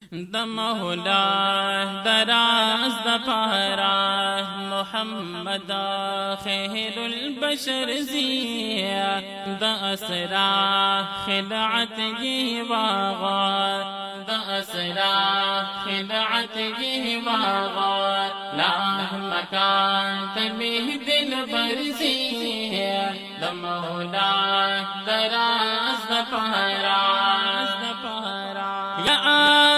د مولا دراز د پارا محمد خیر البشر زیا د اسرا خدعت یہ واغا د اسرا خدعت یہ واغا لا مکان تبیہ دل برزیا د مولا دراز د پارا یا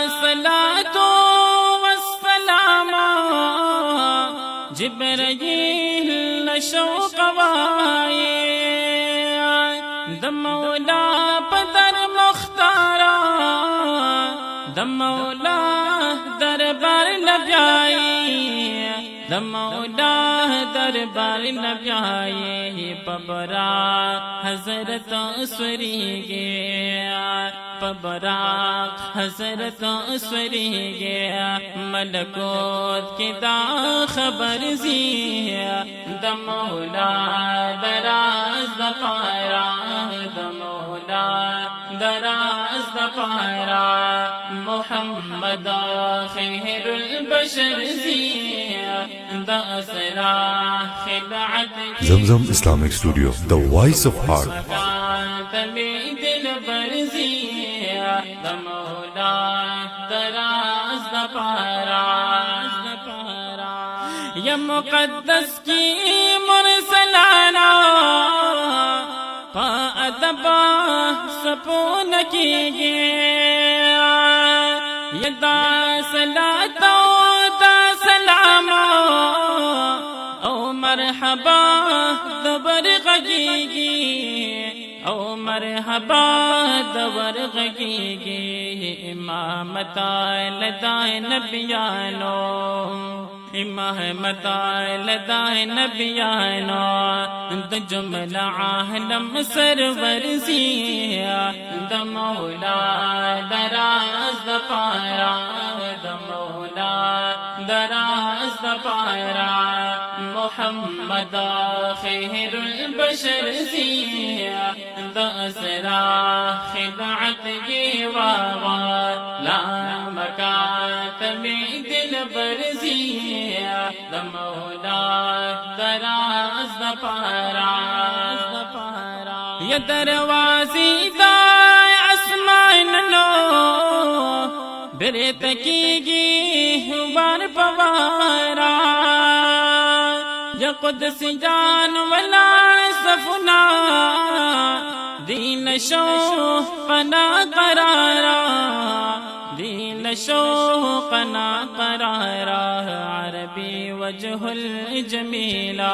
الصلاة والسلام جبرائیل شوق وائے د مولا پدر مختارا د مولا دربار لبیائی د مولا دربار لبیائی پبرا حضرت سوری گیا پبرا حضرت سوری گیا ملکوت کی دا خبر زیا د مولا دراز د پارا د مولا دراز د پارا محمد خیر البشر زیا د اسرا خدعت Zamzam Islamic Studio, the voice of heart. دل برزیا د مولا دراز د پارا یا مقدس کی مرسلانا پا ادب سپون کی گیا یا دا صلاة و دا سلام او مرحبا دبر غگیگی او مرحبا دور غگیگی امامتا لدائے نبیانو امامتا لدائے نبیانو د جملہ عالم سرور زیا د مولا دراز د پارا د مولا دراز د پارا محمد خیر البشر زیا د اسرا خدعت یہ واغا لا مکان تبی دل برزیا د مولا دراز د پارا یا دروازی دا اسمان نو برت کی گی بار پوارا یا قدس جان ولا سفنا دین شو پنا قرارا دین شو پنا قرارا عربی وجه الجمیلا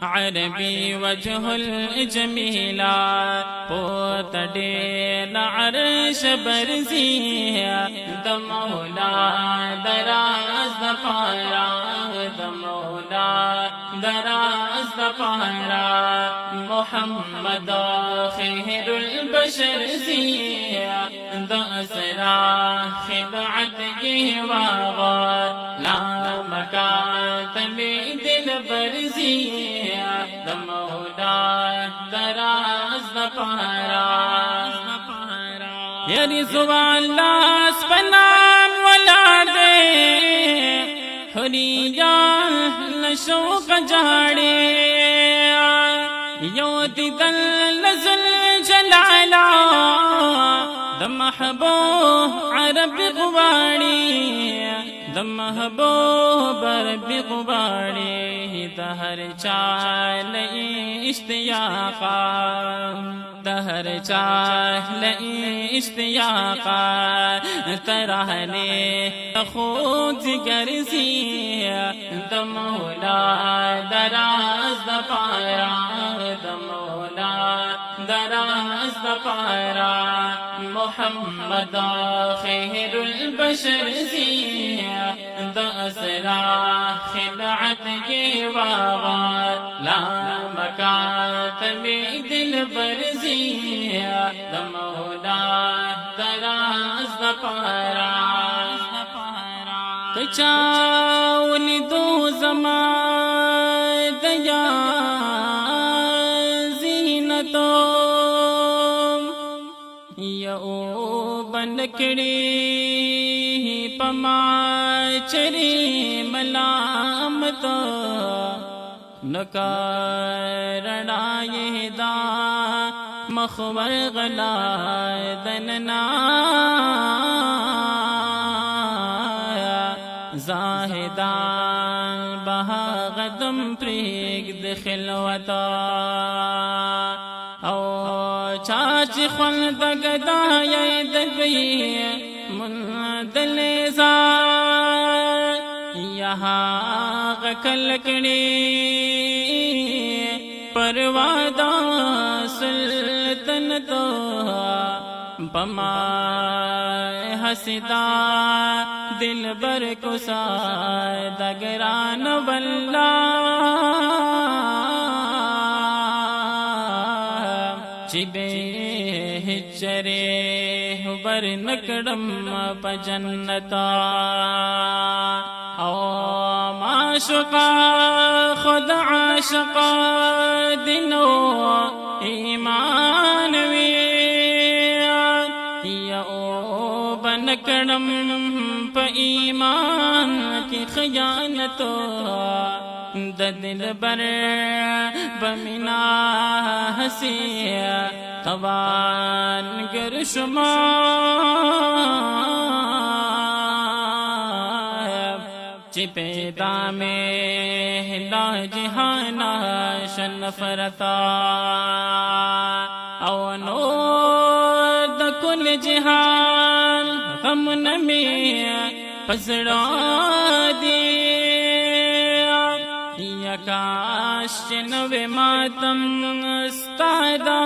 عربی وجه الجمیلا پوت دل عرش برزیا د مولا دراز د پارا د مولا دراز د پارا محمد خیر البشر زیا د اسرا خدعت یہ واغا لا مکان تبی دل برزیا د مولا دراز د پارا یا رضوان لاس پنام ولا دے حریان لشوق جاڑے یو دیدن لزل جلالا د محبوب عرب غواړي د محبوب عرب غواړي د هر چا لئی اشتیاقا د هر چا لئی اشتیاقا ترحلې خود ګرځي د مولا دراز د پارا د مولا دراز د پارا محمد خیر البشر زیا د اسرا خدعت یہ واغا لا مکان تبی دل برزیا د مولا دراز د پارا کچاولی دو زمان دیا زینتو بنکڑی پما چری ملامت نکارنائی دا مخور غلا دننا زاہدان بہا غدم پریگ دخلوتا او چاچ خلد گدائی دگئی مندلزا یہاں غکلکڑی پروادا سلطنتو پما حسدا دل بر کو دگران واللہ چبے ہچرے بر نکڑم پجنتا او معشقا خود عاشقا دنو ایمان وی بنکڑم پا ایمان کی خیانتو دا دل بر بمنا حسی توان گر شما چی پیدا میں لا جہانا شنفرتا او نو دا کل جہان غم نمی پسڑا دی یکاش چنوے ماتم استادا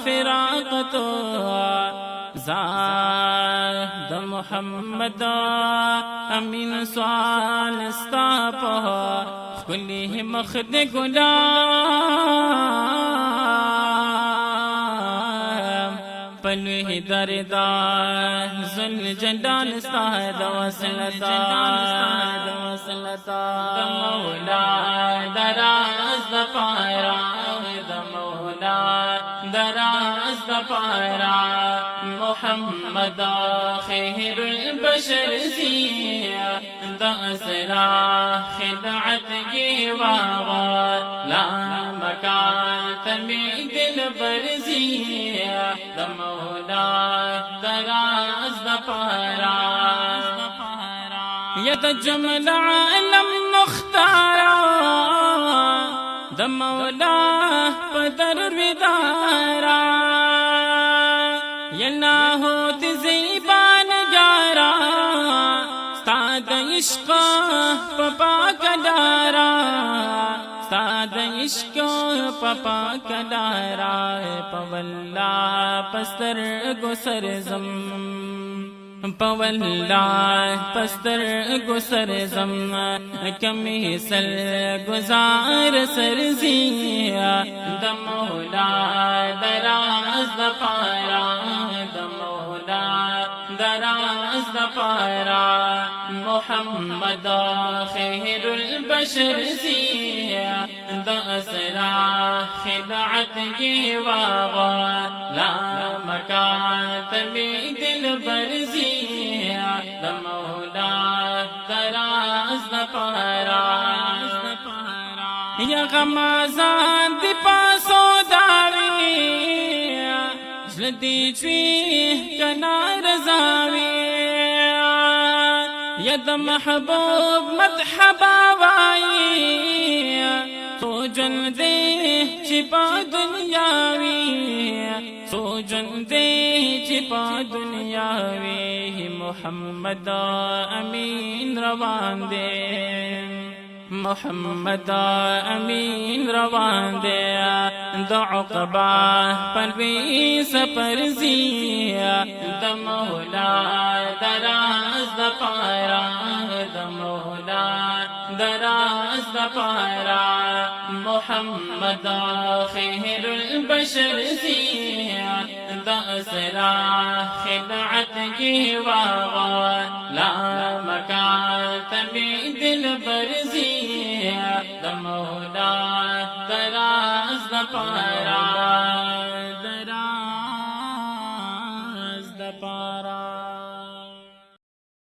فراقتو زاد محمد امین سوال استاپا کلی مخد گلام پلوی دردا ذل جلال استاد وصلتا مولا دراز دپارا مولا دراز دپارا محمد خیر البشر زیا دا اسرا خدعت کی واغا لا مکان تمی دل برزیا دا مولا دراز دپارا ید جمل علم مختارا دا مولا پدر ودارا یلا ہوت زیبان جارا ستاد عشق پپا کدارا ستاد عشق پپا کدارا پولا پستر گسر زم پولا پستر گسر زم کمی سل گزار سرزیا دمولا دراز دپارا دمولا دراز دپارا محمد خیر البشر زیا دا اسرا خدعت کی واغا لا مکان تبی دل برزیا دمولا دراز دپارا یا غمازان دی پاسو داوی جلدی چوی کنار زاوی ید محبوب مدحبا وائی تو جن دے چھپا دنیاوی تو جن دے چھپا دنیاوی محمد امین روان دے محمد امین روان دے دا عقبہ پروی سپرزی دا مولا دراز دا پارا دا مولا دراز دا پارا محمد خیر البشر زی دا اسرا خدعت کی واغا لا مکان تبی دل برزی دا مولا دراز دا پارا